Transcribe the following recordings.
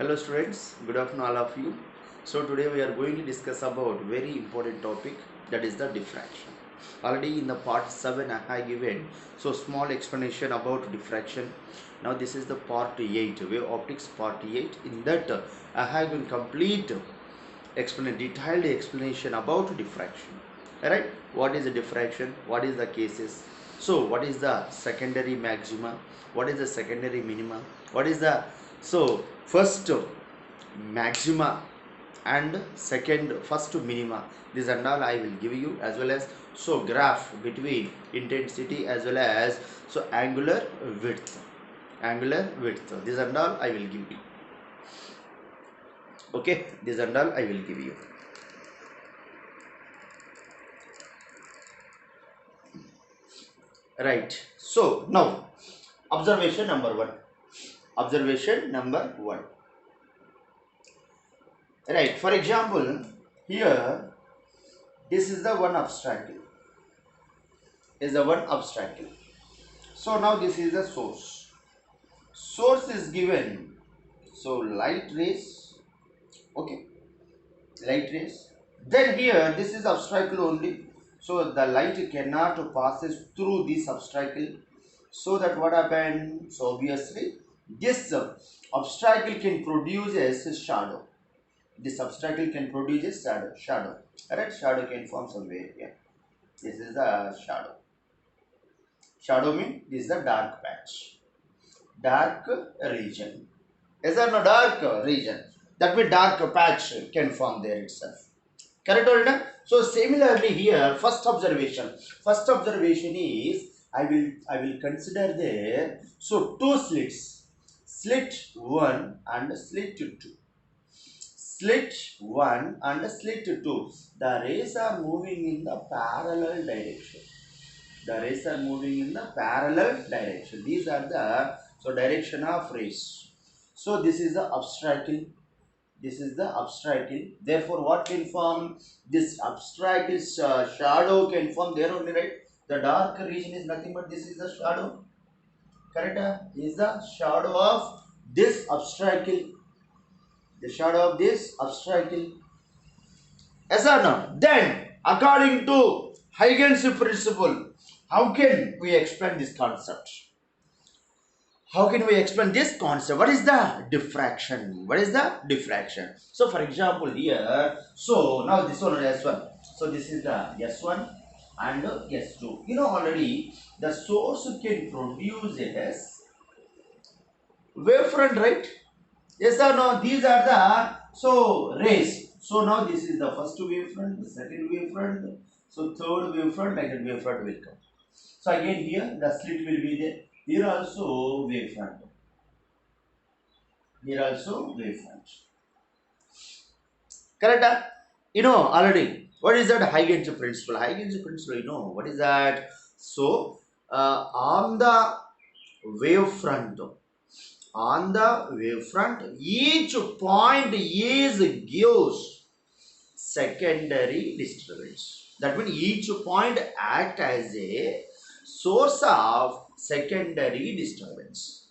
Hello students, good afternoon all of you. So today we are going to discuss about very important topic, that is the diffraction. Already in the part 7 I have given small explanation about diffraction. Now this is the part 8, wave optics part 8. In that I have given complete detailed explanation about diffraction. Alright, what is the diffraction, what is the cases, so what is the secondary maxima, what is the secondary minima, what is the first maxima and first minima, this and all I will give you, as well as graph between intensity as well as angular width, this and all I will give you. Okay, this and all I will give you. Right, so now observation number 1. Right, for example, here this is the one obstacle, so now this is the source is given, so light rays, okay, then here this is obstacle only, so the light cannot passes through this obstacle, so that what happened, so obviously this obstacle can produce a shadow. Shadow. Alright, shadow can form somewhere here. This is the shadow. Shadow means this is the dark patch, dark region. Is there no dark region? That means dark patch can form there itself. Correct or not? So similarly here, first observation is I will consider there two slits, slit 1 and slit 2. Slit 1 and slit 2. The rays are moving in the parallel direction. These are the direction of rays. So this is the obstacle. Therefore, what can form? This obstacle shadow can form there only, right? The dark region is nothing but this is the shadow. Correct? Is the shadow of this obstacle. Yes or no? Then, according to Huygens principle, how can we explain this concept? What is the diffraction? So, for example, here, now this one is S1. So, this is the S1 and S2. You know already, the source can produce a wavefront, right? Yes or no? These are the rays. So, now this is the first wavefront, the second wavefront, so third wavefront, like that wavefront will come. So, again here, the slit will be there. Here also wavefront. Correct? You know already. What is that Huygens principle? You know what is that? So, on the wavefront, each point gives secondary disturbance. That means each point act as a source of secondary disturbance.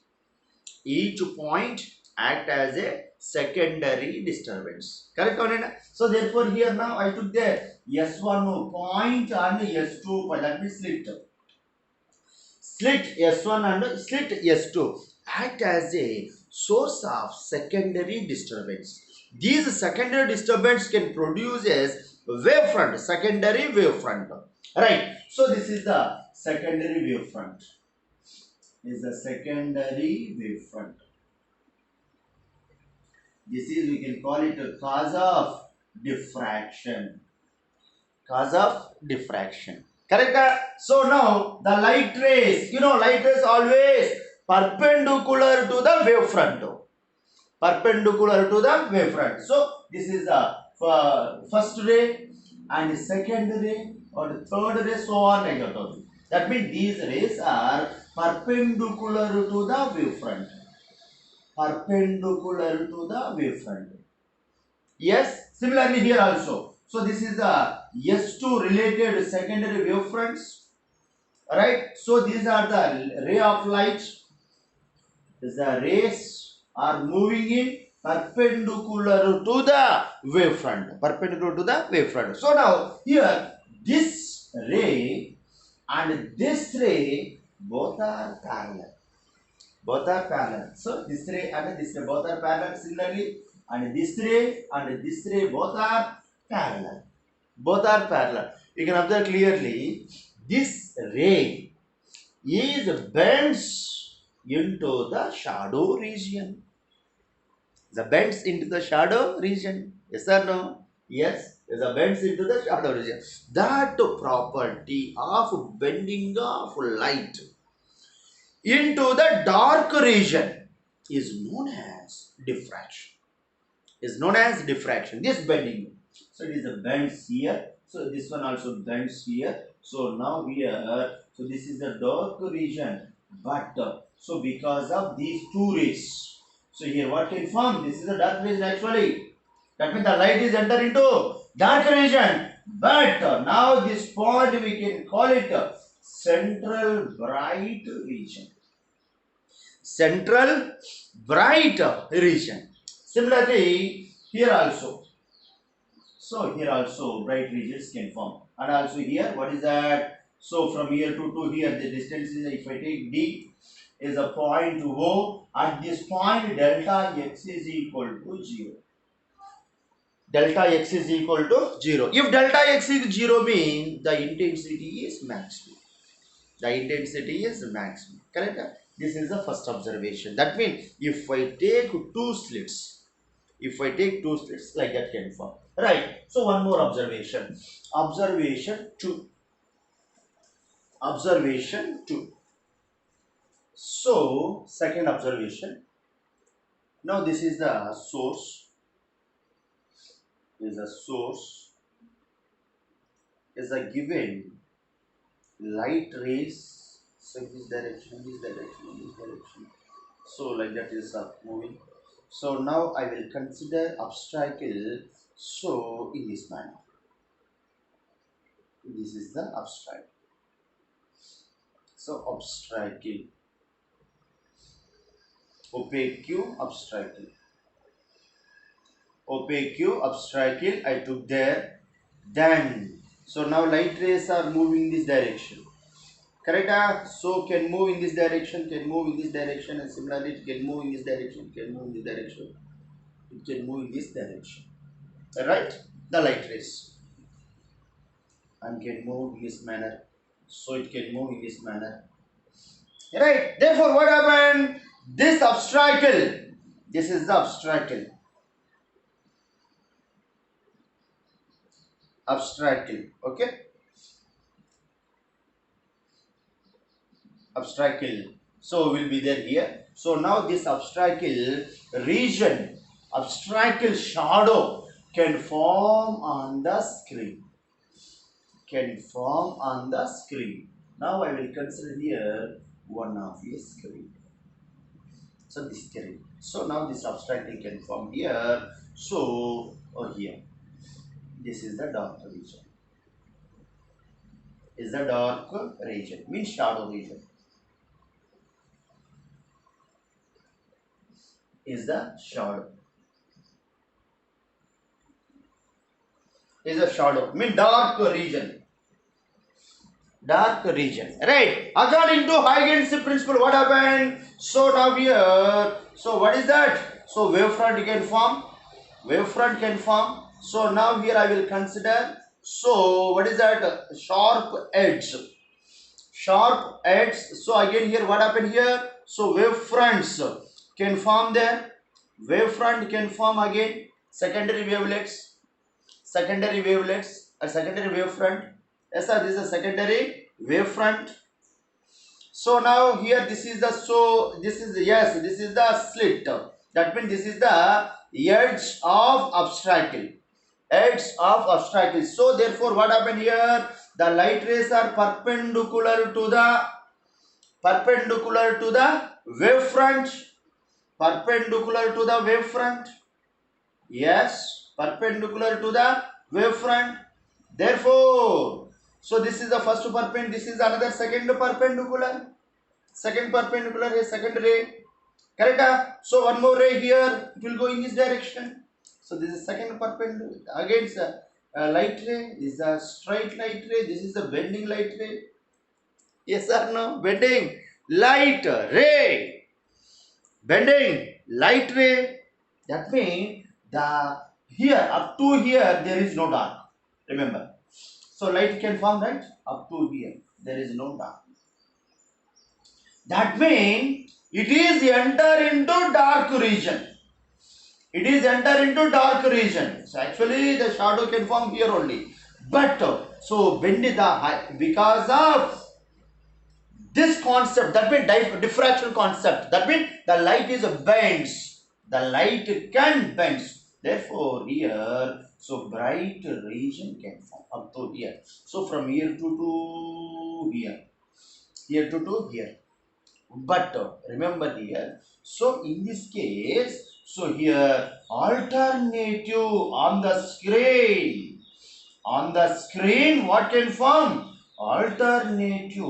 Each point act as a secondary disturbance. Correct or not? So therefore here now I took the S1 point and S2 point, that means slit S1 and slit S2 act as a source of secondary disturbance. These secondary disturbance can produce as secondary wavefront. Right. So this is the secondary wavefront. This is, we can call it a cause of diffraction. Correct? So now the light rays, light rays always perpendicular to the wavefront. So this is the first ray and the second ray or the third ray, so on like that. That means these rays are perpendicular to the wavefront. Yes, similarly here also. So this is the S2 related secondary wavefronts. Right? So these are the ray of light. The rays are moving in perpendicular to the wavefront. Perpendicular to the wavefront. So now here this ray and this ray both are parallel. Both are parallel. So this ray and this ray both are parallel similarly, and this ray and this ray both are parallel. Both are parallel. You can observe clearly this ray is bends into the shadow region. The bends into the shadow region. Yes or no? Yes. The bends into the shadow region. That property of bending of light into the dark region is known as diffraction. Is known as diffraction. This bending. So it is a bends here. So this one also bends here. So now here, so this is the dark region. But so because of these two rays, so here what can form? This is the dark region actually. That means the light is enter into dark region. But now this point we can call it central bright region. Central bright region. Similarly, here also. So here also bright regions can form. And also here, what is that? So from here to here, the distance is, if I take D, is a point O. At this point, delta x is equal to 0. Delta x is equal to 0. If delta x is 0 means the intensity is maximum. The intensity is maximum. Correct? This is the first observation. That means if I take two slits, like that can form. Right. So one more observation. Observation 2. Observation 2. So second observation. Now this is the source. Is a source. Is a given light rays. So this direction, this direction, this direction. So like that is moving. So now I will consider obstacle. So in this manner. This is the obstacle. So obstacle. Opaque obstacle. Opaque obstacle I took there. Then so now light rays are moving this direction. Correct? So can move in this direction, can move in this direction, and similarly it can move in this direction, can move in this direction, it can move in this direction. Right? The light rays. And can move in this manner. So it can move in this manner. Right? Therefore, what happened? This obstacle. This is the obstacle. Obstacle. Okay? Obstacle. So will be there here. So now this obstacle region, obstacle shadow can form on the screen. Can form on the screen. Now I will consider here one of a screen. So this screen. So now this obstacle can form here. So here. This is the dark region. Is the dark region. Means shadow region. Is the shadow. Is a shadow. Mean dark region. Dark region. Right. According to Huygens principle, what happened? So now here. So what is that? So wavefront can form. Wavefront can form. So now here I will consider. So what is that? Sharp edge. Sharp edge. So again here what happened here? So wavefronts can form there. Wavefront can form again. Secondary wavelets. Secondary wavelets. A secondary wavefront. Yes sir, this is a secondary wavefront. So now here this is the, so this is the, yes, this is the slit. That means this is the edge of obstacle. Edge of obstacle. So therefore what happened here? The light rays are perpendicular to the wavefront. Perpendicular to the wavefront. Yes, perpendicular to the wavefront. Therefore, so this is the first perpendicular, this is another second perpendicular. Second perpendicular is second ray. Correct? So one more ray here, it will go in this direction. So this is second perpendicular. Again, it's a light ray. This is a straight light ray. This is a bending light ray. Yes or no? Bending light ray. Bending light ray. That means the here up to here there is no dark. Remember. So light can form right up to here. There is no dark. That means it is enter into dark region. It is enter into dark region. So actually the shadow can form here only. But so bend the high because of this concept, that means diffraction concept. That means the light is bends. The light can bends. Therefore here, so bright region can form up to here. So from here to here, here to here. But remember here, so in this case, so here alternative on the screen. On the screen, what can form? Alternative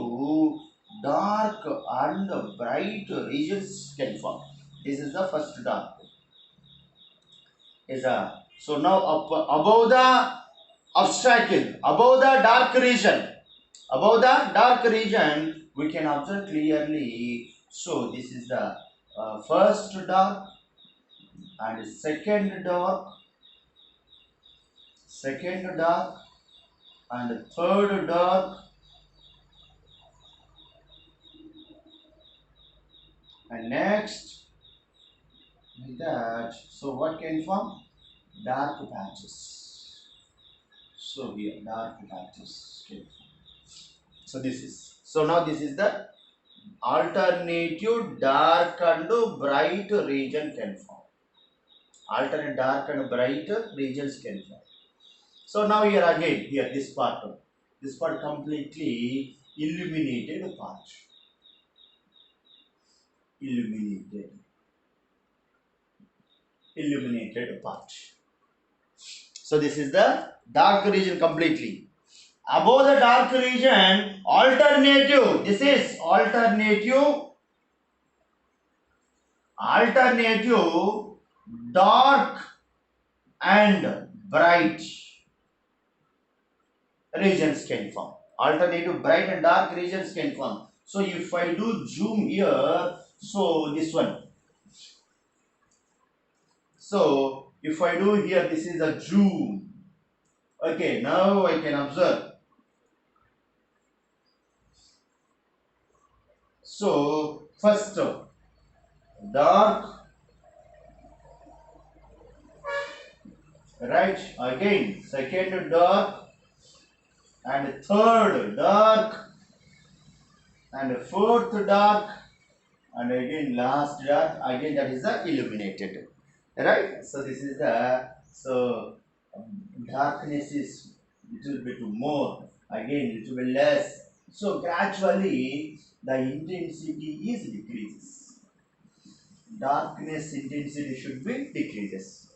dark and bright regions can form. This is the first dark. So now above the obstacle, above the dark region, we can observe clearly. So this is the first dark and second dark and third dark and next like that. So what can form? Dark patches. So here dark patches can form. So this is, so now this is the alternative dark and bright region can form. Alternate dark and bright regions can form. So now here again, here this part completely illuminated part. Illuminated part. So this is the dark region completely. Above the dark region, alternative. This is alternative dark and bright regions can form. Alternative bright and dark regions can form. So if I do zoom here, so this one. So if I do here, this is a zoom. Okay, now I can observe. So first dark, right, again second dark and third dark and fourth dark and again last dark, again that is the illuminated, right? So this is the, so darkness is little bit more, again little bit less. So gradually the intensity is decreases. Darkness intensity should be decreases.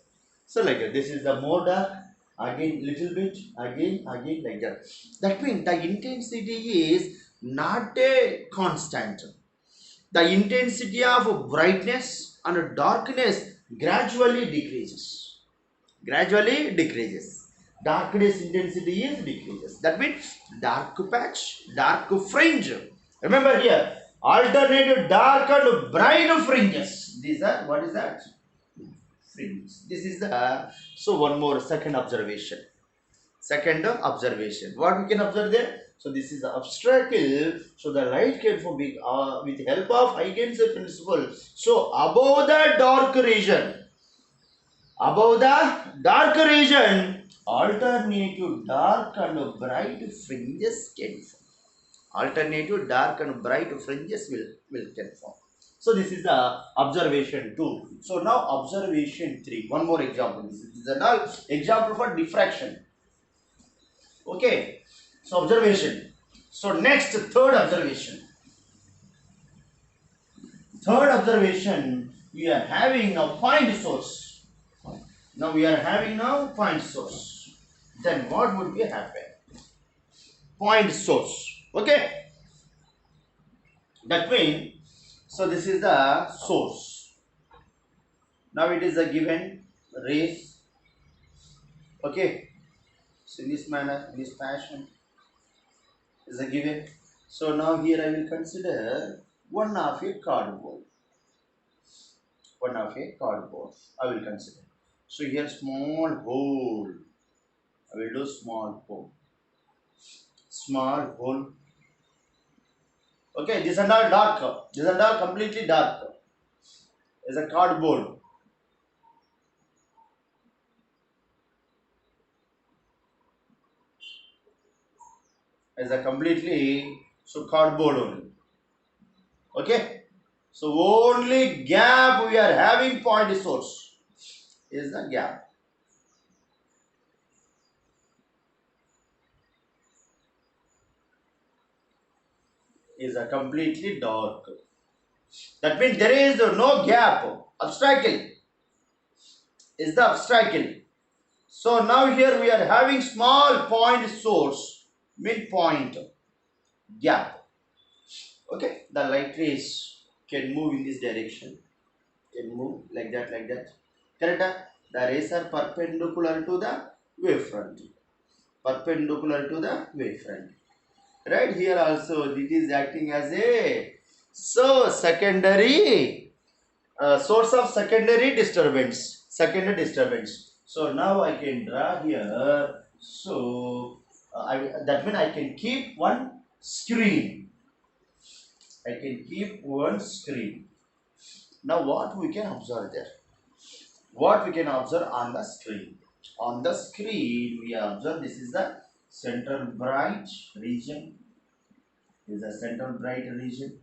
So like that, this is the more dark, again little bit, again like that. That means the intensity is not a constant. The intensity of brightness and darkness gradually decreases. Darkness intensity is decreases. That means dark patch, dark fringe. Remember here, alternative dark and bright fringes. These are, what is that? Fringes. This is the, so one more second observation. What we can observe there? So this is the obstacle. So the light can form with help of Huygens principle. So above the dark region, alternative dark and bright fringes can form. Alternative dark and bright fringes will can form. So this is the observation 2. So now observation 3. One more example. This is another example for diffraction. Okay. So observation. So next, third observation. We are having a point source. Then what would be happen? Point source. Okay. That means, so this is the source. Now it is a given rays. Okay, so in this manner, in this fashion is a given. So now here I will consider one of a cardboard. One of a cardboard I will consider. So here small hole. I will do small hole. Small hole. Okay, this and all dark. This and all completely dark. Is a cardboard. Is a completely so cardboard only. Okay. So only gap we are having point source is the gap. Is a completely dark. That means there is no gap. Obstacle is the obstacle. So now here we are having small point source, midpoint gap. Okay, the light rays can move in this direction. Can move like that, like that. Correct? The rays are perpendicular to the wavefront. Perpendicular to the wavefront. Right here also it is acting as a secondary source of secondary disturbance. Secondary disturbance. So now I can draw here. So that means I can keep one screen. I can keep one screen. Now what we can observe there? What we can observe on the screen? On the screen we observe this is the central bright region. This is the central bright region.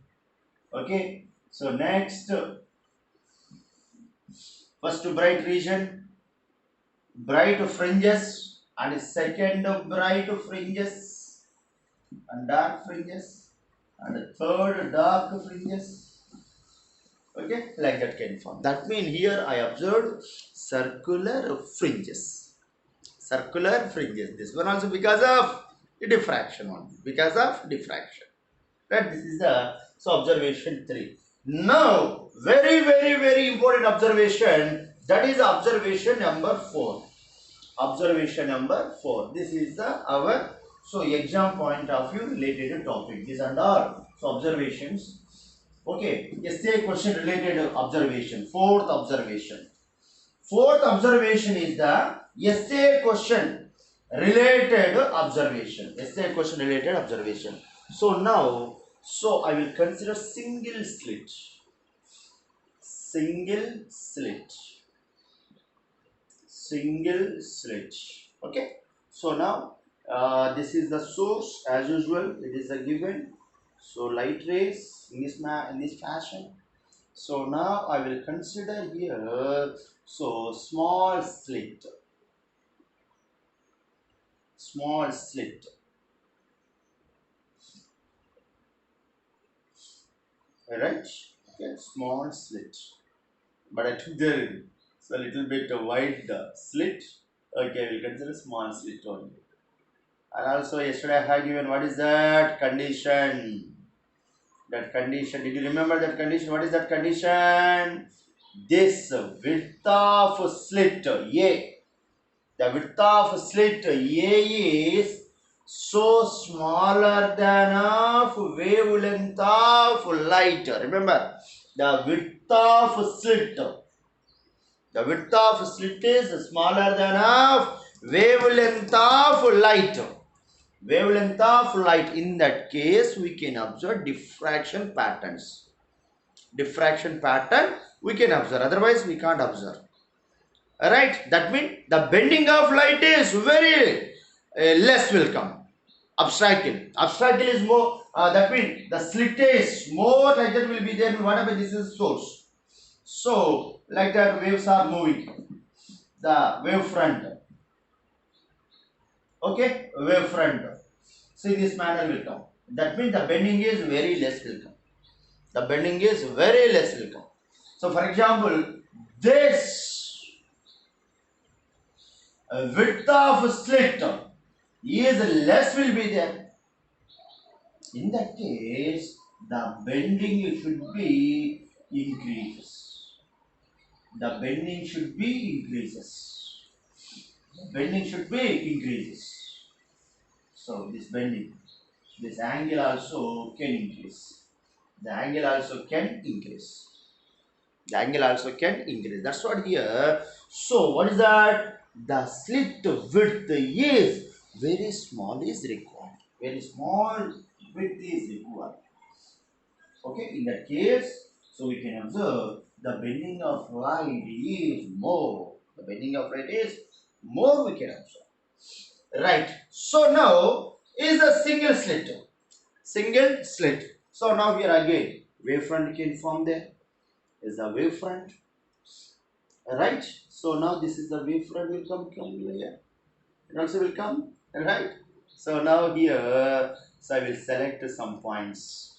Okay. So next, first bright region, bright fringes, and second bright fringes and dark fringes, and third dark fringes. Okay, like that can form. That means here I observed circular fringes. Circular fringes. This one also because of the diffraction only. Because of diffraction. Right? This is the observation 3. Now, very important observation. That is observation number 4. Observation number 4. This is the our exam point of view related topic. These and all observations. Okay, essay question related observation. Fourth observation. Fourth observation is the essay question related observation. Essay question related observation. So now, I will consider single slit. Single slit. Single slit. Okay. So now, this is the source as usual. It is a given. So light rays in this fashion. So now I will consider here small slit. Small slit. Alright? Okay, small slit. But I took there a little bit wide slit. Okay, we'll consider small slit only. And also yesterday I have given what is that condition? That condition, did you remember that condition? What is that condition? This width of slit A, the width of slit A is so smaller than of wavelength of light. Remember, the width of slit is smaller than of wavelength of light. Wavelength of light. In that case, we can observe diffraction patterns. Diffraction pattern we can observe. Otherwise, we can't observe. Alright, that means the bending of light is very less will come. Obstacle. Obstacle is more. That means the slit is more like that will be there. Whatever this is source. So like that waves are moving. The wave front. Okay, wave front. See, this manner will come. That means the bending is very less will come. The bending is very less will come. So for example, this width of slit is less will be there. In that case, the bending should be increased. the bending should be increases. The bending should be increases. So this bending, this angle also can increase. The angle also can increase. The angle also can increase. That's what here. So what is that? The slit width is very small is required. Very small width is required. Okay, in that case, so we can observe the bending of light is more. The bending of light is more we can observe. Right. So now is a single slit. Single slit. So now here again, wavefront can form there. Is the wavefront. Right. So now this is the wavefront will come here. It also will come. Right. So now here, so I will select some points.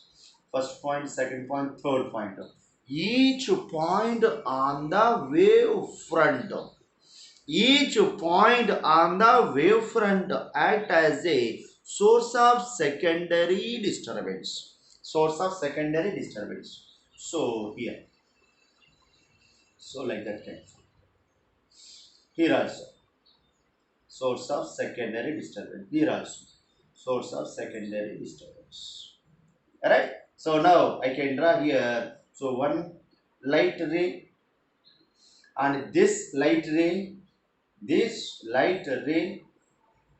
First point, second point, third point. Each point on the wavefront. Each point on the wavefront act as a source of secondary disturbance. Source of secondary disturbance. So here. So like that kind. Here also. Source of secondary disturbance. Here also. Source of secondary disturbance. Alright. So now I can draw here. So one light ray and this light ray,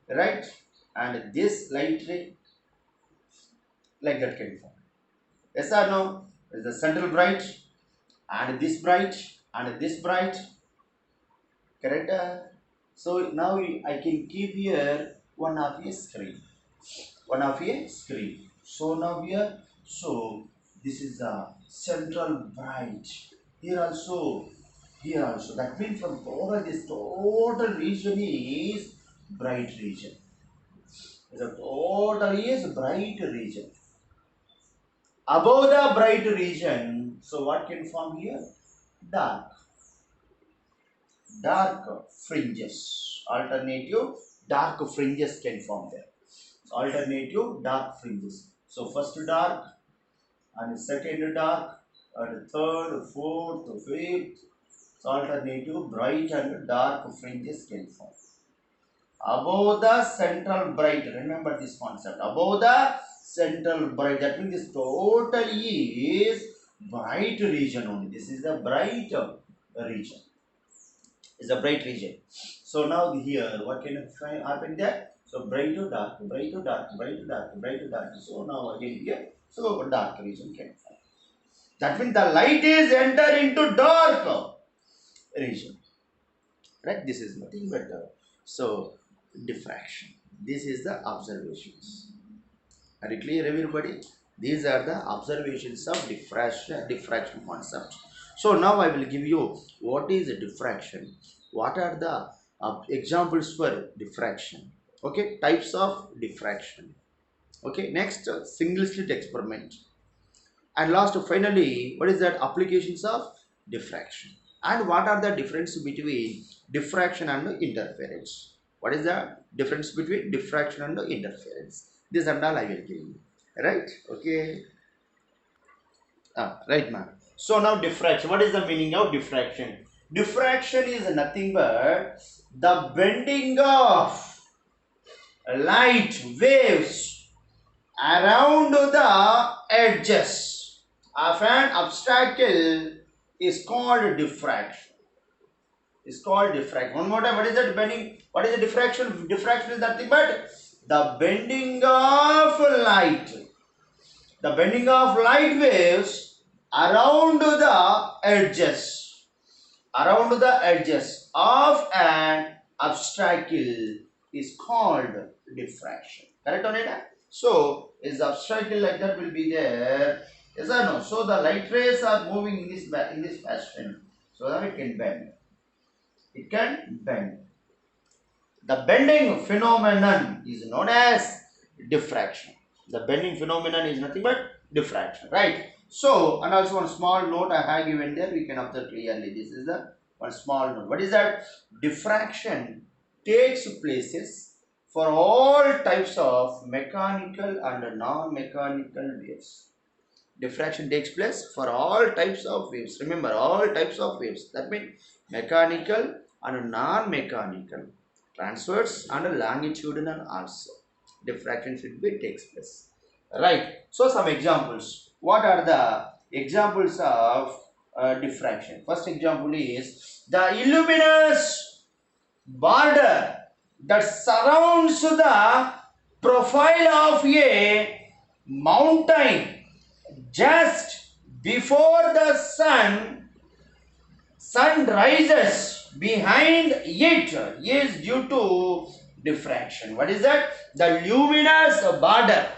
right, and this light ray, like that can form. Yes or no? Is the central bright and this bright and this bright, correct? So now I can keep here one of a screen. So now here, so this is the central bright. Here also. That means from total, this total region is bright region. The total is bright region. Above the bright region, so what can form here? Dark fringes. Alternative dark fringes can form there. Alternative dark fringes. So first dark and second dark and third, fourth, fifth. So alternative bright and dark fringes can form. Above the central bright, remember this concept. Above the central bright, that means this total is bright region only. This is the bright region. Is a bright region. So now here, what can happen there? So bright to dark, bright to dark, bright to dark, bright to dark. So now again here, so dark region can form. That means the light is enter into dark region. Right? This is nothing but so diffraction. This is the observations. Are you clear, everybody? These are the observations of diffraction concept. So now I will give you what is diffraction. What are the examples for diffraction? Okay, types of diffraction. Okay, next single slit experiment. And last, finally, what is that? Applications of diffraction. And what are the difference between diffraction and interference? What is the difference between diffraction and interference? This and all I will give you. Right? Okay. Right, ma'am. So now diffraction. What is the meaning of diffraction? Diffraction is nothing but the bending of light waves around the edges of an obstacle is called diffraction. Is called diffraction. One more time, what is that bending? What is the diffraction? Diffraction is nothing but the bending of light. The bending of light waves around the edges. Around the edges of an obstacle is called diffraction. Correct on it? So, is the obstacle like that will be there? Yes or no? So, the light rays are moving in this fashion. So that it can bend. It can bend. The bending phenomenon is known as diffraction. The bending phenomenon is nothing but diffraction, right? So, and also one small note I have given there, we can observe clearly. This is the one small note. What is that? Diffraction takes places for all types of mechanical and non-mechanical waves. Diffraction takes place for all types of waves. Remember, all types of waves. That means mechanical and non-mechanical, transverse and longitudinal also. Diffraction should be takes place. Right. So some examples. What are the examples of diffraction? First example is the illuminous border that surrounds the profile of a mountain just before the sun rises behind it is due to diffraction. What is that? The luminous border.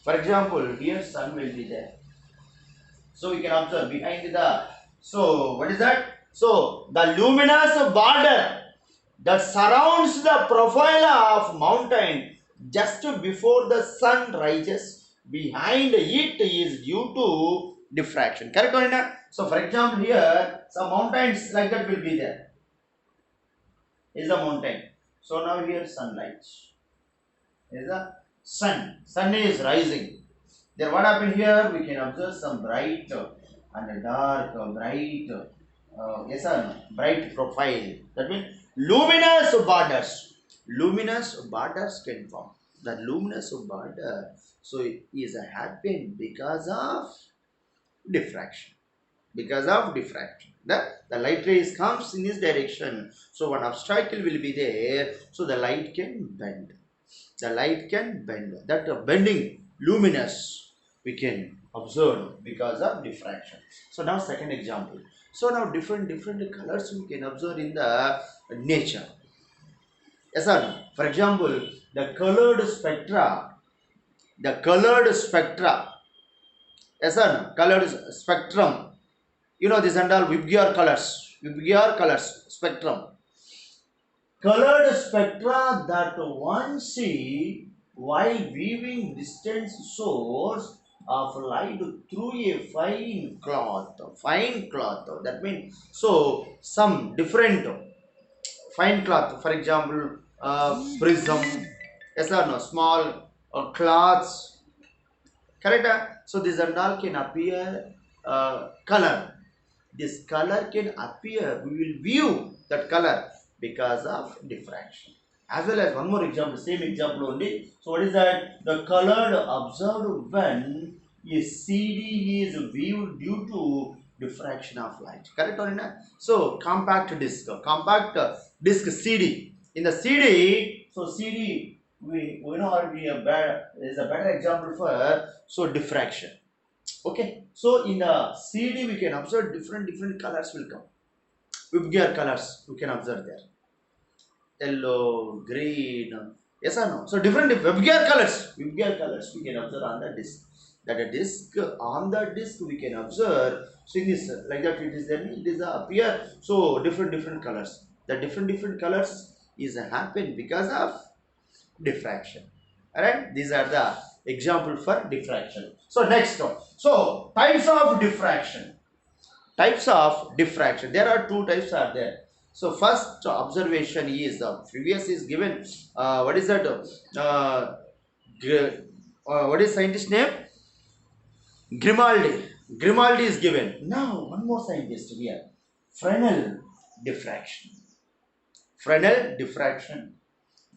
For example, here sun will be there. So we can observe behind the, so what is that? So the luminous border that surrounds the profile of mountain just before the sun rises behind it is due to diffraction. Correct or not? So for example, here some mountains like that will be there. Is a mountain. So now here sunlight. Is the sun. Sun is rising. Then what happened here? We can observe some bright and dark, bright, yes or no? Bright profile. That means luminous borders. Luminous borders can form. The luminous border, so it is happened because of diffraction. Because of diffraction, the light rays comes in this direction. So one obstacle will be there. So the light can bend. The light can bend. That bending luminous we can observe because of diffraction. So now second example. So now different colors we can observe in the nature. Yes or no? For example, the colored spectra. The colored spectra. Yes or no? Colored spectrum. You know this and all Vibgyor colors. Vibgyor colors spectrum. Colored spectra that one see while viewing distant source of light through a fine cloth. Fine cloth. That means so some different fine cloth. For example, prism. Yes or no? Small cloths. Correct? So this and all can appear color. This color can appear. We will view that color because of diffraction. As well as one more example, same example only. So what is that? The colored observed when a CD is viewed due to diffraction of light. Correct or not? So compact disc CD. In the CD, so CD we know already is a better example for so diffraction. Okay, so in the CD we can observe different colors will come. Vibgyor colors we can observe there. Yellow, green, yes or no? So different Vibgyor colors we can observe on the disc. That a disc on the disc we can observe. So in this like that it is then it is appear so different colors. The different colors is happen because of diffraction. Alright, these are the example for diffraction. So next one. So types of diffraction. Types of diffraction. There are two types are there. So first observation is previous is given. What is that? What is scientist name? Grimaldi. Grimaldi is given. Now one more scientist here. Fresnel diffraction. Fresnel diffraction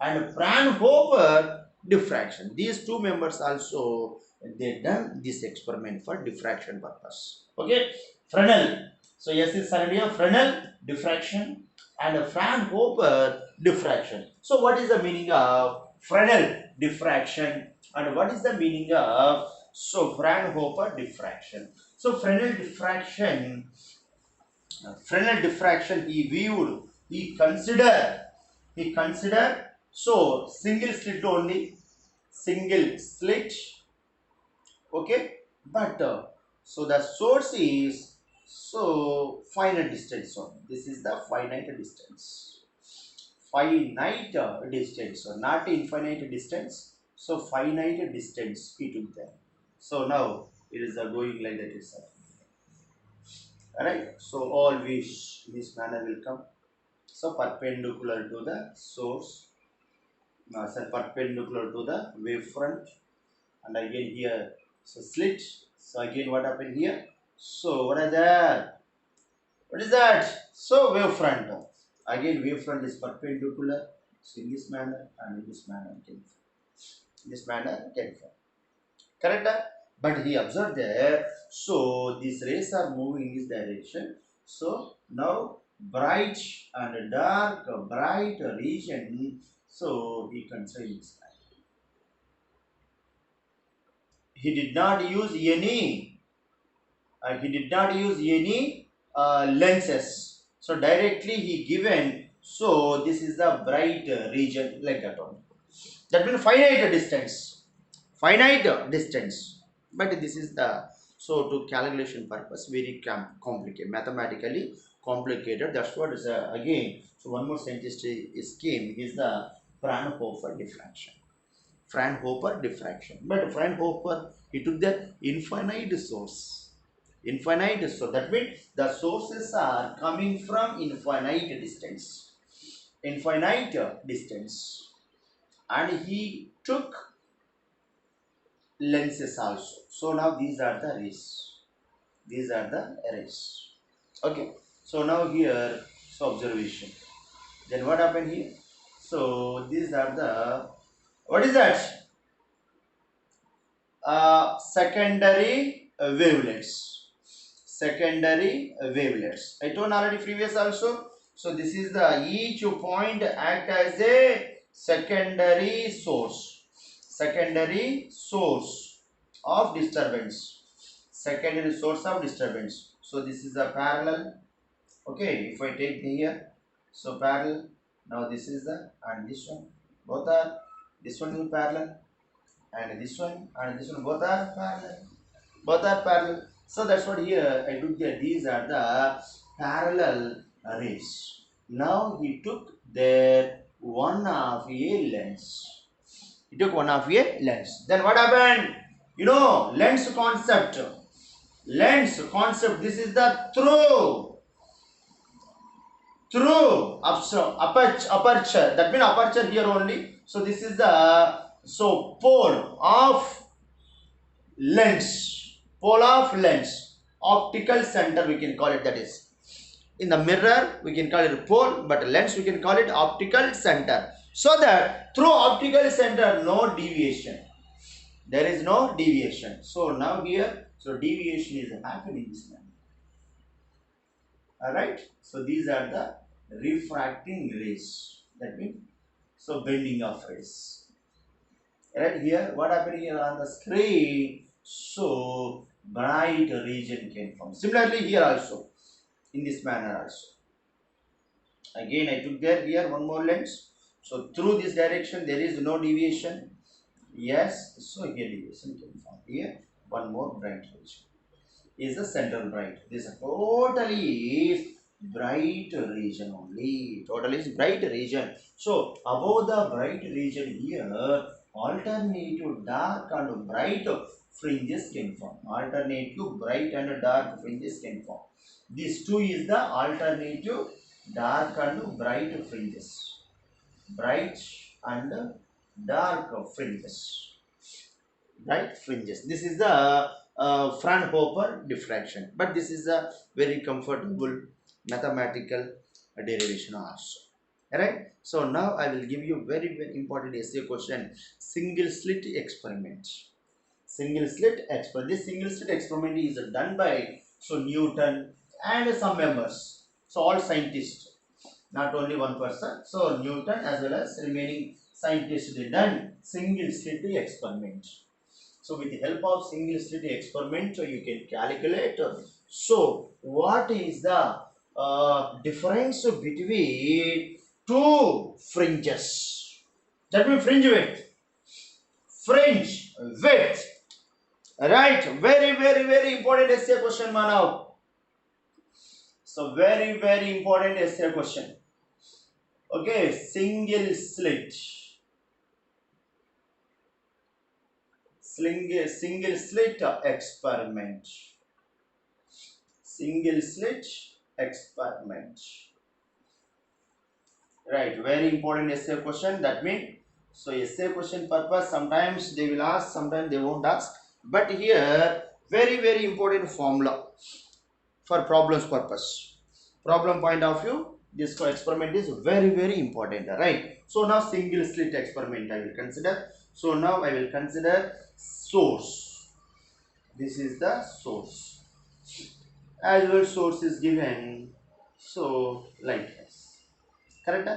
and Fraunhofer diffraction. These two members also they done this experiment for diffraction purpose. Okay, Fresnel. So yes, is idea Fresnel diffraction and Fraunhofer diffraction. So what is the meaning of Fresnel diffraction and what is the meaning of so Fraunhofer diffraction? So Fresnel diffraction he considered so single slit only, single slit. Okay, but so the source is so finite distance only. This is the finite distance. Finite distance, so not infinite distance. So finite distance he took there. So now it is going like that itself. Alright, so all wish in this manner will come. So perpendicular to the source, perpendicular to the wavefront, and again here so slit So again, what happened here? So what is that? What is that? So wavefront. Again, wavefront is perpendicular. So in this manner and in this manner can form. In this manner can form. Correct? But he observed there. So these rays are moving in this direction. So now bright and dark, bright region. So he considered this. He did not use any. He did not use any lenses. So directly he given. So this is the bright region like that one. That means finite distance. Finite distance. But this is the so to calculation purpose very complicated, mathematically complicated. That's what is again. So one more scientist is came. He is the Fraunhofer diffraction. Fraunhofer diffraction. But Fraunhofer, he took the infinite source. Infinite source. That means the sources are coming from infinite distance. Infinite distance. And he took lenses also. So now these are the rays. These are the rays. Okay. So now here, so observation. Then what happened here? So these are the, what is that? Secondary wavelets. Secondary wavelets. I told already previous also. So this is the each point act as a secondary source. Secondary source of disturbance. Secondary source of disturbance. So this is the parallel. Okay, if I take here, so parallel. Now this is the and this one. Both are this one is parallel. And this one both are parallel. So that's what here I took there. These are the parallel rays. Now he took their one of a lens. He took one of a lens. Then what happened? You know, lens concept. This is the through aperture. That means aperture here only. So this is the pole of lens. Optical center we can call it, that is. In the mirror we can call it pole, but lens we can call it optical center. So that through optical center no deviation. There is no deviation. So now here, so deviation is happening in this manner. Alright. So these are the refracting rays. That means, so bending of rays. Right here, what happened here on the screen? So bright region can form. Similarly here also, in this manner also. Again I took there here one more lens. So through this direction there is no deviation. Yes, so here deviation can form. Here one more bright region is the central bright. This is totally bright region only. Totally is bright region. So above the bright region here, alternative dark and bright fringes can form. Alternative bright and dark fringes can form. This two is the alternative dark and bright fringes. Bright and dark fringes. Bright fringes. This is the Fraunhofer diffraction. But this is a very comfortable mathematical derivation also. Alright. So now I will give you very important essay question. Single slit experiment. Single slit experiment. This single slit experiment is done by Newton and some members. So all scientists, not only one person. So Newton as well as remaining scientists, they done single slit experiment. So with the help of single slit experiment, you can calculate. So what is the difference between two fringes? That means fringe width. Fringe width. Right. Very important essay question, Manav. So very important essay question. Okay, single slit. Single slit experiment. Single slit experiment. Right, very important essay question. That means, so essay question purpose, sometimes they will ask, sometimes they won't ask. But here, Very important formula for problems purpose. Problem point of view, this experiment is very important, right? So now single slit experiment I will consider. So now I will consider source. This is the source. As well, source is given, so like this, correct?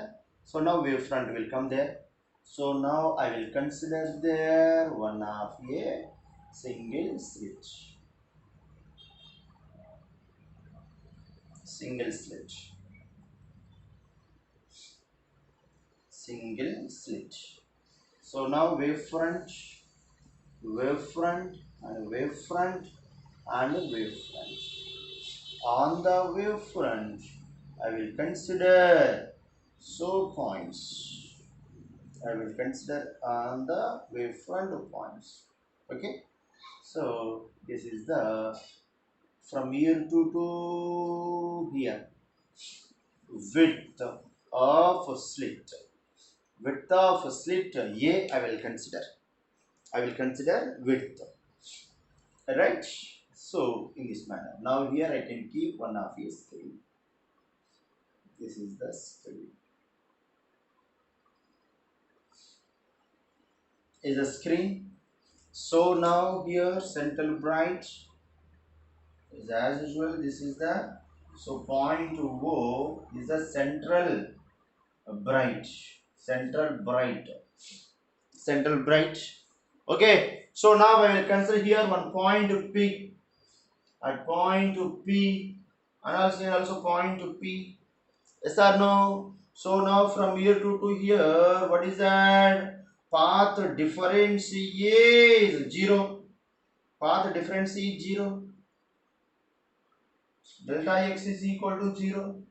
So now wavefront will come there. So now I will consider there one of a single slit. Single slit. Single slit. So now wavefront, wavefront, and wavefront, and wavefront. On the wavefront, I will consider so points. I will consider on the wavefront points. Okay. So this is the from here to here width of slit. Width of slit A I will consider. I will consider width. Right. So in this manner. Now here I can keep one of a screen. This is the screen. Is a screen. So now here central bright is as usual. This is the so point O is the central bright. Central bright. Central bright. Okay. So now I will consider here one point P. At point P and also point P. Yes or no? So now from here to here, what is that? Path difference is 0. Path difference is 0. Delta x is equal to 0.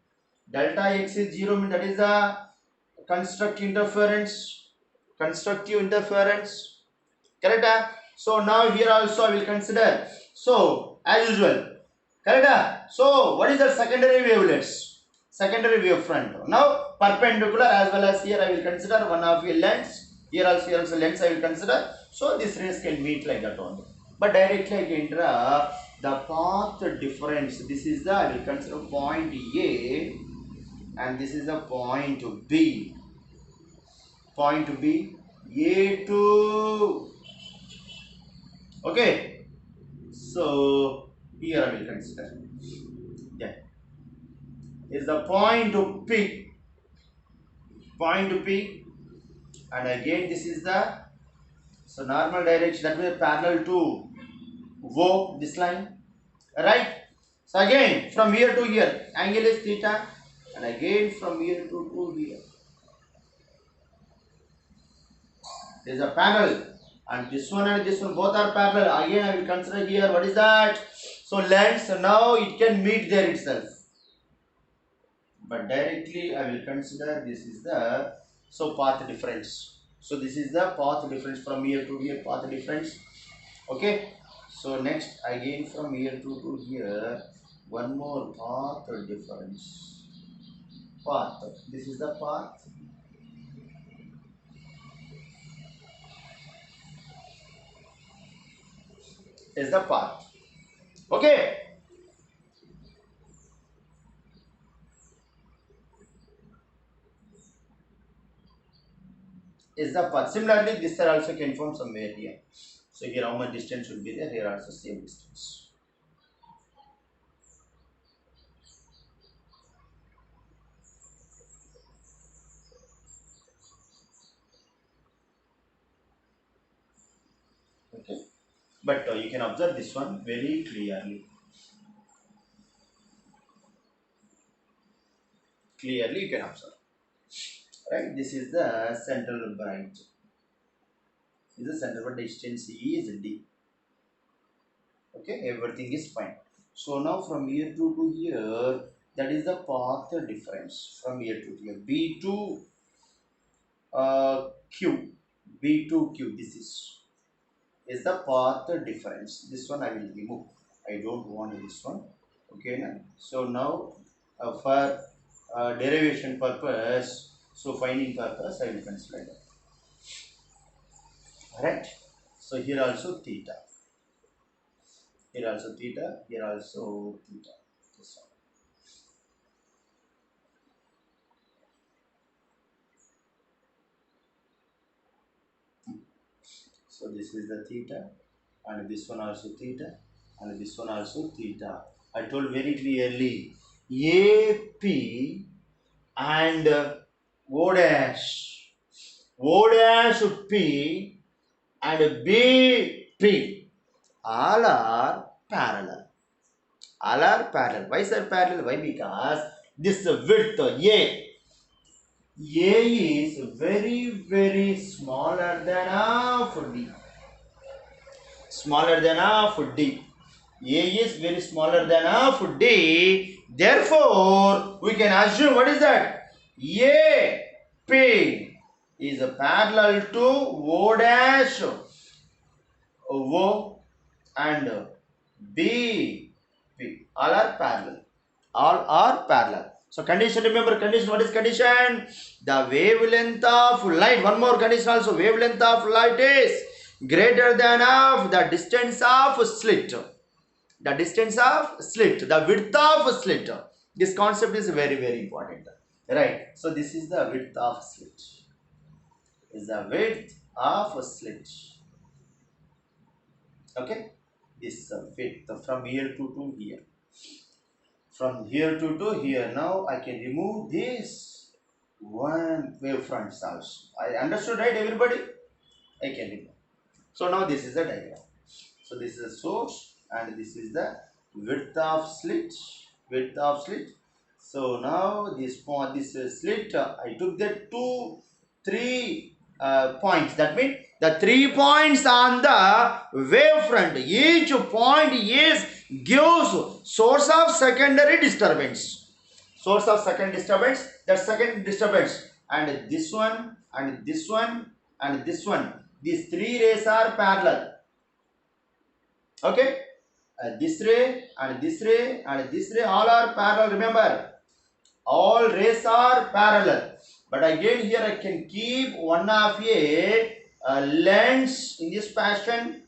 Delta x is 0 means that is the constructive interference. Constructive interference. Correct? So now here also I will consider. So as usual. Correct? So what is the secondary wavelets? Secondary wavefront. Now perpendicular as well as here I will consider one of a lens. Here also lens I will consider. So this rays can meet like that only. But directly I can draw the path difference. This is the I will consider point A and this is the point B. Point B, A to. Okay. So here I will consider. Yeah. Is the point P. Point P. And again this is the so normal direction that will be parallel to O, this line, right? So again from here to here angle is theta and again from here to here there is a parallel and this one both are parallel. Again I will consider here what is that? So lens, so now it can meet there itself, but directly I will consider this is the so path difference. So this is the path difference from here to here, path difference. Okay. So next again from here to here one more path difference. Path. This is the path. Is the path. Okay. Is the path. Similarly, this side also can form somewhere here. So here how much distance should be there? Here also same distance. Okay. But you can observe this one very clearly. Clearly you can observe. Right. This is the central bright. This is the central distance is D. Okay. Everything is fine. So now from here to here, that is the path difference from here to here. B to Q. B to Q. This is the path difference. This one I will remove. I don't want this one. Okay. Now? So now for derivation purpose, so finding purpose, I will consider that. Alright. So here also theta. Here also theta, here also theta. This one. So this is the theta, and this one also theta, and this one also theta. I told very clearly, AP and O dash, O dash P and BP all are parallel. All are parallel. Why sir parallel? Why? Because this width A is very smaller than half D. Smaller than half D. A is very smaller than half D. Therefore, we can assume what is that? AP is parallel to O dash O and B. All are parallel. All are parallel. So condition, remember condition, what is condition? The wavelength of light, one more condition also, wavelength of light is greater than half the distance of slit. The distance of slit, the width of slit. This concept is very important. Right. So this is the width of slit. Is the width of slit. Okay. This width from here to here. From here to here. Now I can remove this one wavefront also. I understood, right, everybody? I can remove. So now this is the diagram. So this is the source and this is the width of slit. Width of slit. So now this slit, I took the 3 points. That means the 3 points on the wavefront. Each point is gives source of secondary disturbance. Source of second disturbance. That second disturbance, and this one and this one and this one. These 3 rays are parallel. Okay. This ray and this ray and this ray all are parallel. Remember, all rays are parallel. But again here I can keep one of a lens in this fashion.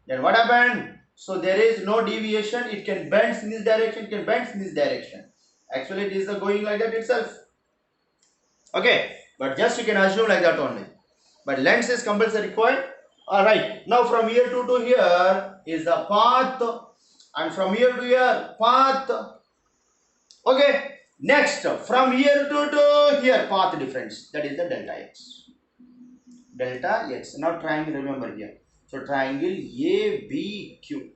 Then what happened? So there is no deviation. It can bend in this direction. It can bend in this direction. Actually, it is going like that itself. Okay, but just you can assume like that only. But lens is compulsory required. Alright, now from here to here is the path, and from here to here path. Okay, next from here to here path difference, that is the delta x. Delta x. Now triangle, remember here. So triangle ABQ.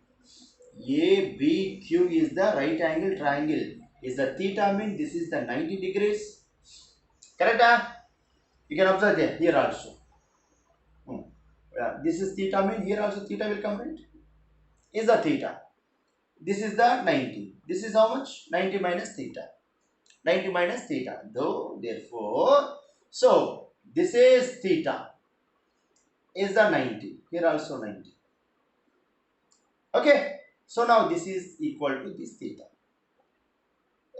ABQ is the right angle triangle. Is the theta mean this is the 90 degrees. Correct? You can observe there, here also. This is theta mean here also theta will come, right? Is the theta. This is the 90. This is how much? 90 minus theta. 90 minus theta. Though, therefore, so this is theta. Is the 90. Here also 90. Okay. So now this is equal to this theta.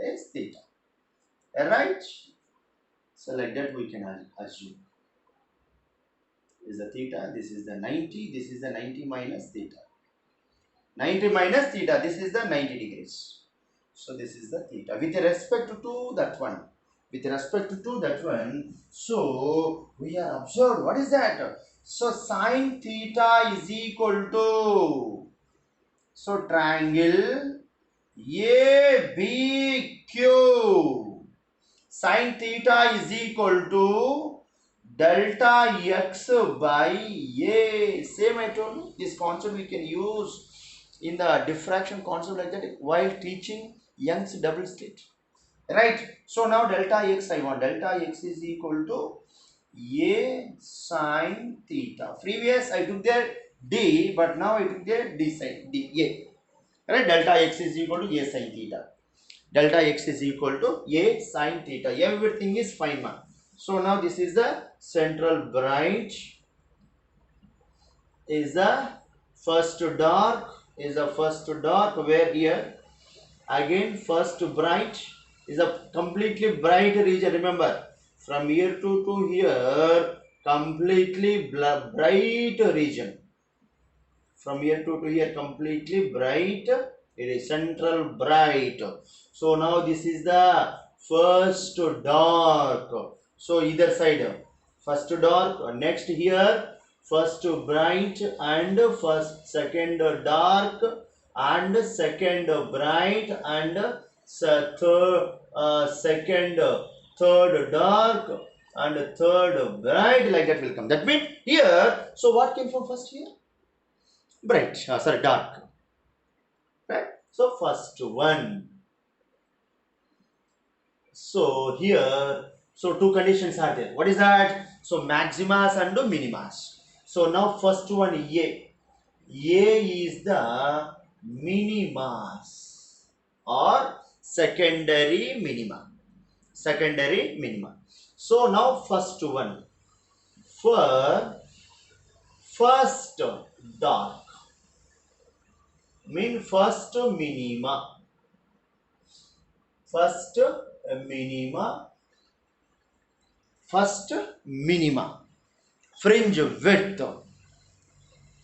Is theta. Alright? So like that we can assume. Is the theta, this is the 90, this is the 90 minus theta. 90 minus theta, this is the 90 degrees. So this is the theta. With respect to that one. With respect to that one, so we are observed. What is that? So sine theta is equal to, so triangle ABQ. Sine theta is equal to delta x by A. Same I told you. This concept we can use in the diffraction concept like that while teaching Young's double slit. Right. So now delta x I want. Delta x is equal to A sine theta. Previous I took there D, but now I took there D sine D A. Right. Delta x is equal to A sine theta. Delta x is equal to A sine theta. Everything is fine, man. So now this is the central bright, is the first dark, where here again first bright is a completely bright region. Remember, from here to here completely bright region. From here to here completely bright. It is central bright. So now this is the first dark. So either side, first dark, next here first bright and first second dark and second bright and second third dark and third bright, like that will come. That means here, so what came from first here? Bright, sorry, dark, right? So first one. So here, so two conditions are there. What is that? So maximas and minimas. So now first one, A. A is the minimas or secondary minima. Secondary minima. So now first one, for first dark mean first minima. First minima. First minima. Fringe width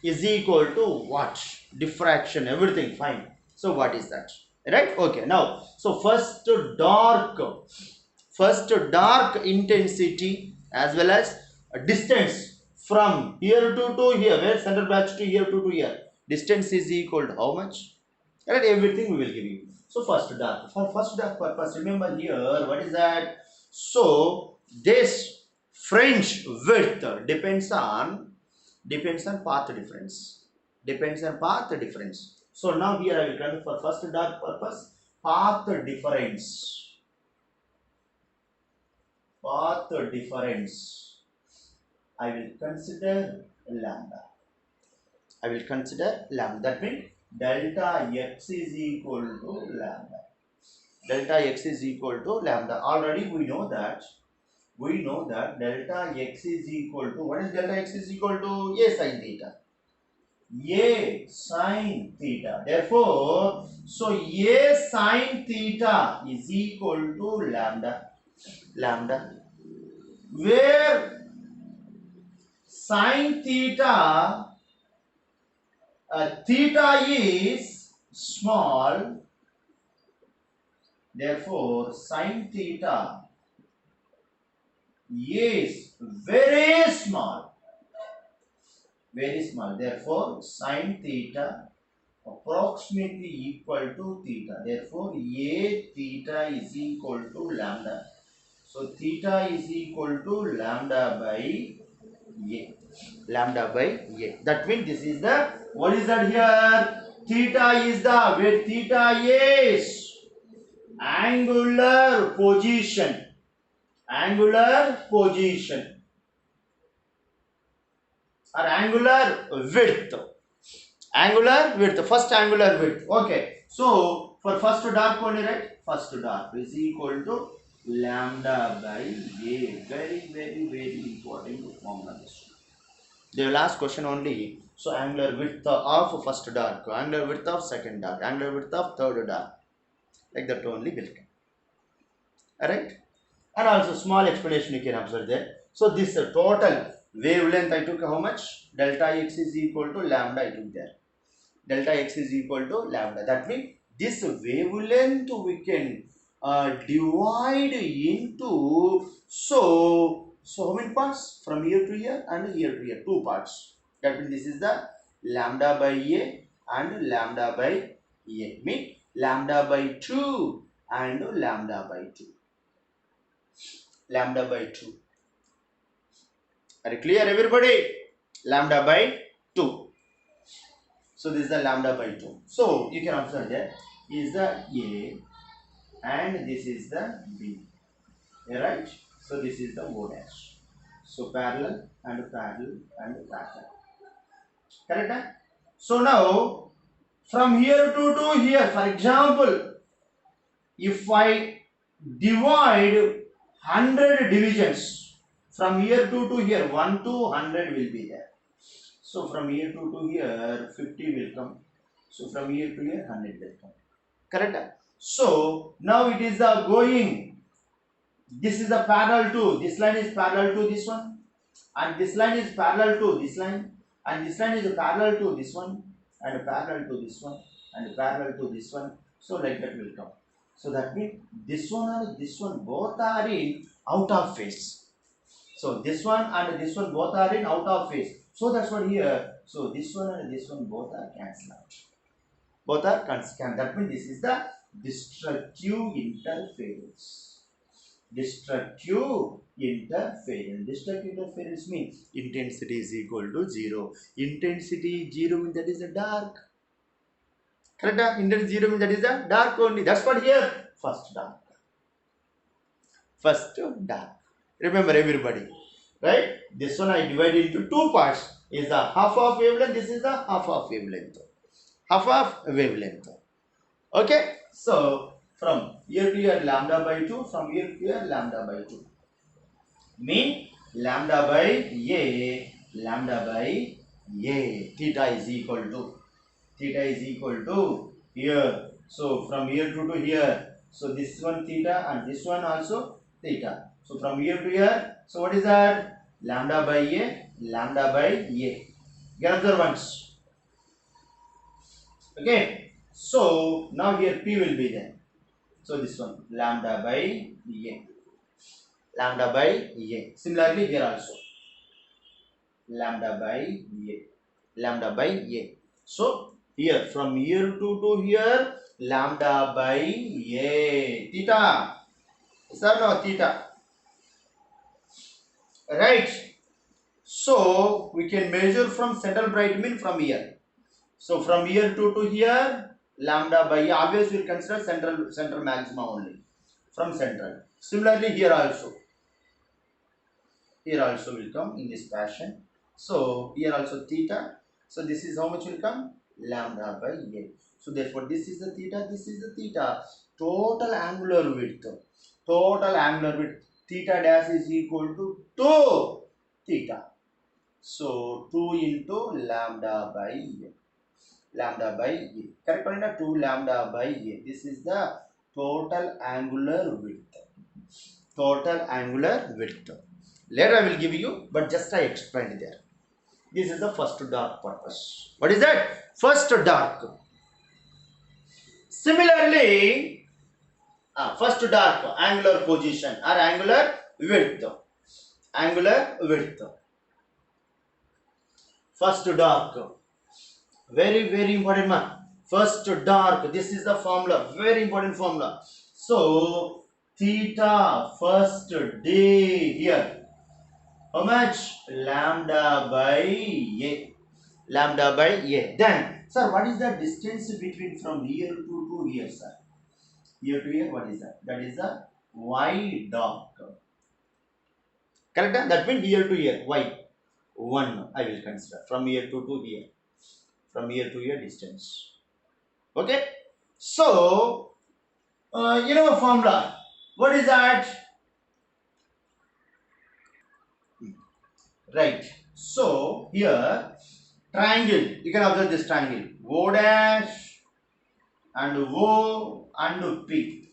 is equal to what? Diffraction, everything fine. So what is that? Right? Okay. Now, so first dark intensity as well as distance from here to here, where center batch to here to here. Distance is equal to how much? Right? Everything we will give you. So first dark. For first dark purpose, remember here, what is that? So this fringe width depends on path difference. Depends on path difference. So now here I will come for first dark purpose, path difference. Path difference. I will consider lambda. I will consider lambda. That means delta x is equal to lambda. Delta x is equal to lambda. Already we know that. Delta x is equal to, what is delta x is equal to? A sin theta. A sin theta. Therefore, so A sin theta is equal to lambda. Lambda. Where sin theta, theta is small. Therefore, sin theta is very small. Very small. Therefore, sin theta approximately equal to theta. Therefore, A theta is equal to lambda. So, theta is equal to lambda by A. Lambda by A. That means this is the, what is that here? Theta is the, where theta is angular position. Angular position or angular width. Angular width, first angular width. Okay. So for first dark only, right? First dark is equal to lambda by A. Very important formula. The last question only. So angular width of first dark, angular width of second dark, angular width of third dark. Like that only will come. Alright? And also small explanation you can observe there. So this total wavelength I took how much? Delta x is equal to lambda I took there. Delta x is equal to lambda. That means this wavelength we can divide into, so how many parts? From here to here and here to here, 2 parts. That means this is the lambda by A and lambda by A. Mean lambda by 2 and lambda by 2. Lambda by 2. Are you clear, everybody? Lambda by 2. So this is the lambda by 2. So you can observe that is the A and this is the B. Right? So this is the O dash. So parallel and parallel and parallel. Correct? So now from here to here, for example, if I divide 100 divisions from here to here, 1 to 100 will be there. So from here to here 50 will come. So from here to here 100 will come. Correct? So now it is going, this is a parallel to, this line is parallel to this one, and this line is parallel to this line, and this line is parallel to this one, and parallel to this one and parallel to this one. So like that will come. So that means this one and this one both are in out of phase. So this one and this one both are in out of phase. So that's what here. So this one and this one both are cancelled out. Both are cancelled. That means this is the destructive interference. Destructive interference. Destructive interference means intensity is equal to 0. Intensity 0 means that is a dark. Correct? Intensity 0 means that is a dark only. That's what here. First dark. First dark. Remember everybody. Right? This one I divide into two parts. Is the half of wavelength. This is the half of wavelength. Half of wavelength. Okay? So from here to here lambda by 2. From here to here lambda by 2. Mean lambda by a. Lambda by a. Theta is equal to. Theta is equal to here. So from here to here. So this one theta and this one also theta. So from here to here. So what is that? Lambda by a. Lambda by a. Get observe once. Okay. So now here P will be there. So this one lambda by a. Lambda by a. Similarly here also. Lambda by a. Lambda by a. So here from here to here lambda by a. Theta. Is that no theta? Right. So we can measure from central bright mean from here. So from here to here lambda by a. Always we will consider central maxima only from central. Similarly here also. Here also will come in this fashion. So here also theta. So this is how much will come? Lambda by a. So therefore this is the theta, this is the theta. Total angular width. Total angular width. Theta dash is equal to 2 theta. So 2 into lambda by a. Lambda by a. Correct or 2 lambda by a. This is the total angular width. Total angular width. Later I will give you, but just I explained there. This is the first dark purpose. What is that? First dark. Similarly, first dark angular position or angular width. Angular width. First dark. Very important man. First dark. This is the formula. Very important formula. So theta first day here. How much? Lambda by a. Lambda by a. Then, sir, what is the distance between from here to here, sir? Here to here, what is that? That is the y dark. Correct? That means here to here, y. 1 I will consider. From here to here. From here to here distance. Okay? So, you know formula. What is that? Right. So here triangle. You can observe this triangle. O dash and O and P.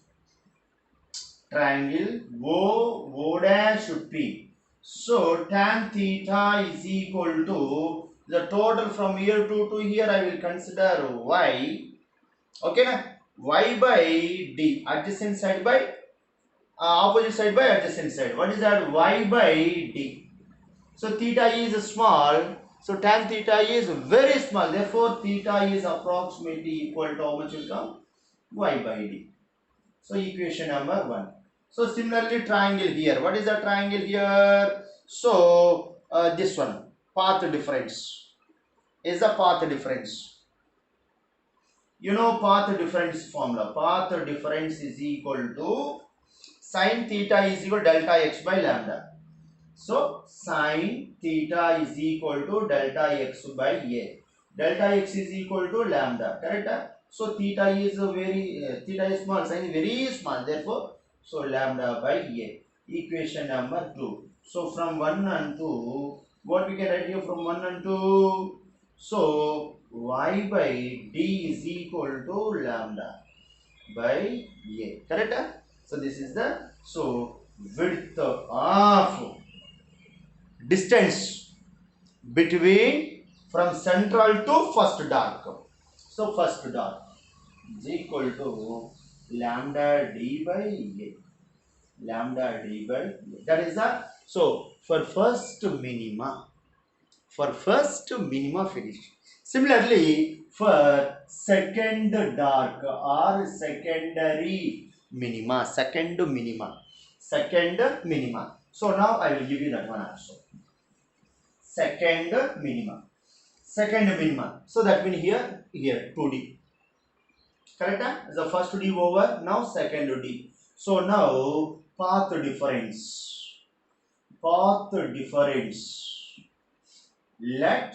Triangle O dash P. So tan theta is equal to the total from here to here. I will consider y. Okay, na? Y by d. Adjacent side by opposite side by adjacent side. What is that? Y by d. So theta is small, so tan theta is very small. Therefore, theta is approximately equal to how much will come? Y by d. So equation number 1. So similarly, triangle here. What is the triangle here? So this one, path difference is the path difference. You know path difference formula. Path difference is equal to sin theta is equal to delta x by lambda. So sin theta is equal to delta x by a. Delta x is equal to lambda. Correct? So theta is theta is small. Sin is very small. Therefore, so lambda by a. Equation number 2. So from 1 and 2, what we can write here from 1 and 2? So y by d is equal to lambda by a. Correct? So this is the width of distance between from central to first dark. So first dark is equal to lambda d by a. Lambda d by a. That is the, so for first minima. For first minima finish. Similarly, for second dark or secondary minima, second minima. So now I will give you that one also. Second minima. So that means here 2D. Correct? The first D over, now second D. So now path difference. Let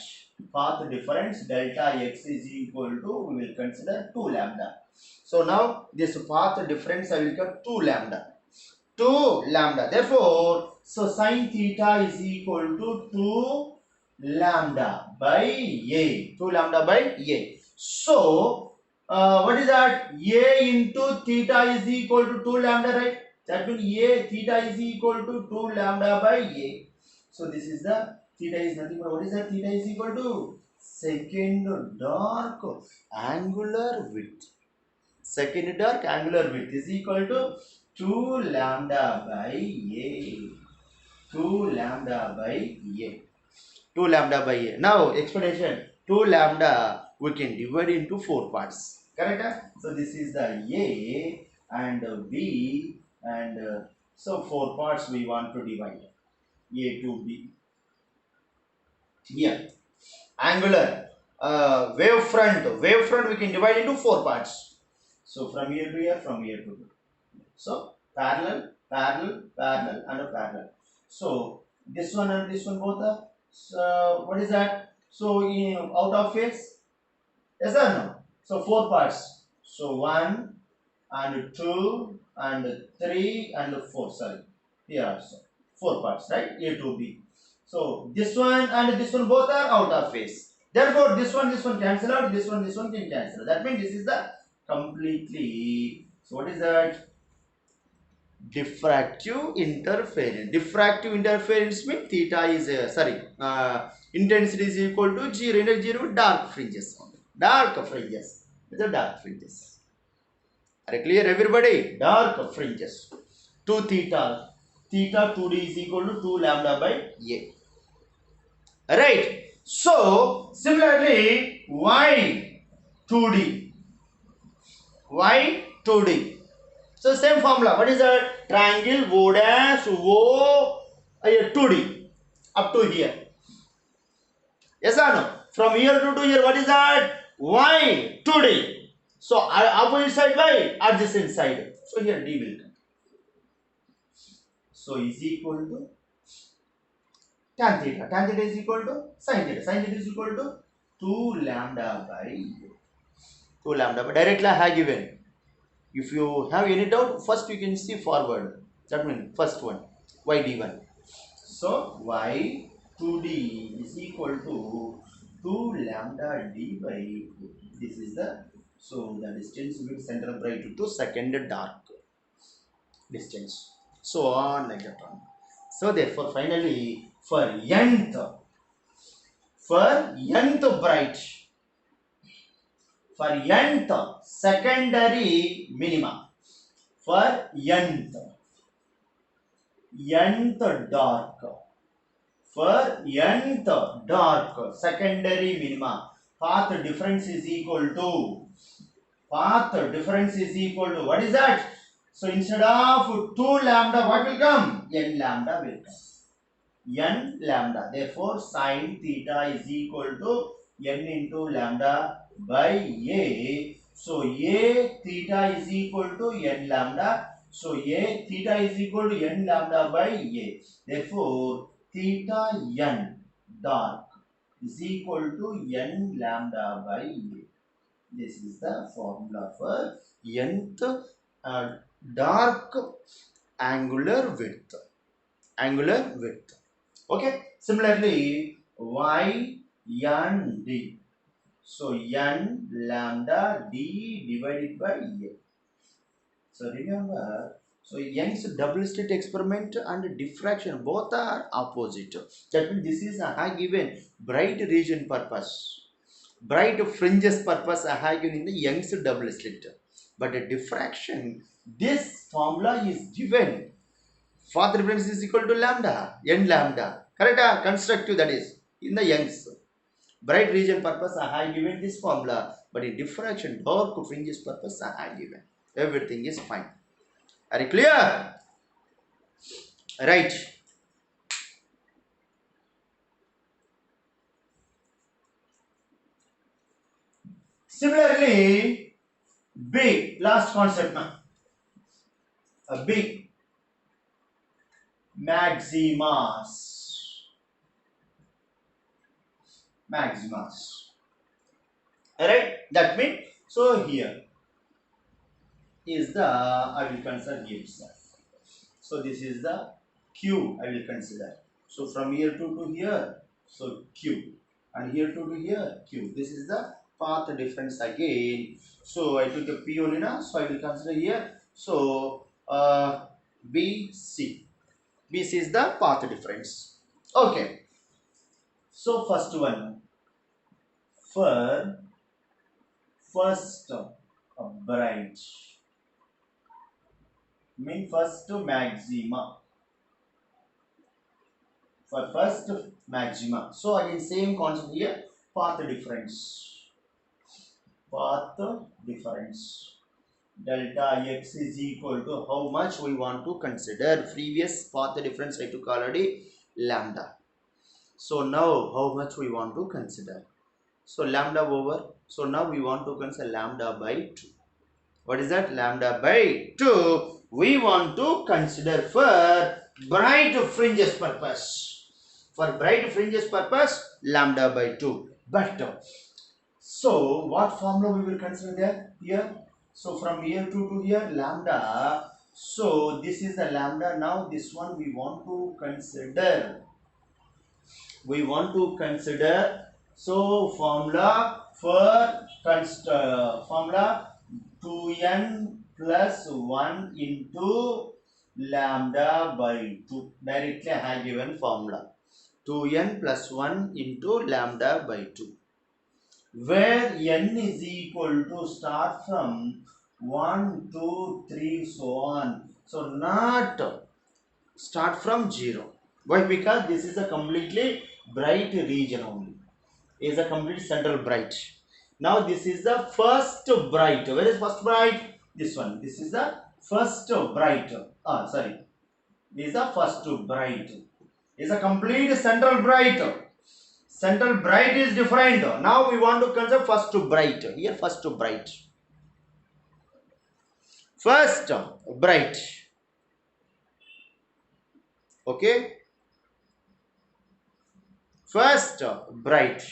path difference delta x is equal to, we will consider 2 lambda. So now this path difference I will get 2 lambda. 2 lambda. Therefore, so sin theta is equal to 2 lambda by a. 2 lambda by a. So what is that? A into theta is equal to 2 lambda, right? That means a theta is equal to 2 lambda by a. So this is the theta is nothing but what is that? Theta is equal to second dark angular width. Second dark angular width is equal to 2 lambda by a. 2 lambda by a. 2 lambda by a. Now explanation. 2 lambda we can divide into 4 parts. Correct? So this is the a and b and so 4 parts we want to divide. A to b. Here angular wavefront we can divide into 4 parts. So from here to here, from here to here. So parallel and a parallel. So this one and this one both are, what is that? So out of phase, yes or no? So 4 parts. So 1 and 2 and 3 and 4. Sorry, here also 4 parts, right? A to B. So this one and this one both are out of phase. Therefore, this one cancel out. This one can cancel. That means this is the completely. So what is that? Diffractive interference. Diffractive interference means theta is intensity is equal to 0. Dark fringes. Dark fringes. The dark fringes. Are clear, everybody? Dark fringes. 2 theta. Theta 2D is equal to 2 lambda by a. Right. So similarly, y2d. y2d. So same formula. What is that? Triangle O dash O 2D up to here. Yes or no? From here to here, what is that? y2d. So opposite side y, adjacent side. So here d will come. So is equal to tan theta. Tan theta is equal to sin theta. Sin theta is equal to 2 lambda by 2 lambda. But directly I have given. If you have any doubt, first you can see forward. That means first one, yd1. So y2d is equal to 2 lambda d by, this is the, so the distance between center of bright to second dark distance. So on like that one. So therefore finally for nth bright, for nth secondary minima, for nth dark, for nth dark secondary minima, path difference is equal to what is that? So instead of 2 lambda, what will come? N lambda will come. N lambda. Therefore sin theta is equal to n into lambda by a. So a theta is equal to n lambda. So a theta is equal to n lambda by a. Therefore theta n dark is equal to n lambda by a. This is the formula for nth dark angular width. Okay. Similarly, y(n)d. So n lambda d divided by a. So remember, So Young's double slit experiment and diffraction both are opposite. That means this is I have given bright region purpose. Bright fringes purpose I have given in the Young's double slit. But a diffraction, this formula is given. Path difference is equal to lambda, n lambda. Correct? Constructive, that is in the Young's. Bright region purpose I have given this formula, but in diffraction dark fringes purpose I have given. Everything is fine. Are you clear? Right. Similarly, big last concept now. A big maximus. Alright, that means so here is the I will consider here itself. So this is the Q I will consider. So from here to here, so Q, and here to here Q. This is the path difference again. So I took a P only now, so I will consider here. So BC. BC is the path difference. Okay. So first one, for first bright, mean first maxima. For first maxima. So again same concept here, path difference. Path difference. Delta x is equal to how much we want to consider. Previous path difference I took already lambda. So now how much we want to consider. So lambda over. So now we want to consider lambda by 2. What is that? Lambda by 2. We want to consider for bright fringes purpose. For bright fringes purpose, lambda by 2. But so what formula we will consider there here? So from here to here lambda. So this is the lambda. Now this one we want to consider. So formula for formula 2n plus 1 into lambda by 2. Directly I have given formula 2n plus 1 into lambda by 2, where n is equal to start from 1, 2, 3, so on. So not start from 0. Why? Because this is a completely bright region only. Is a complete central bright. Now this is the first bright. Where is first bright? This one. This is the first bright. Sorry. This is the first bright. Is a complete central bright. Central bright is different. Now we want to consider first bright. Here first bright. First bright. Okay. First bright.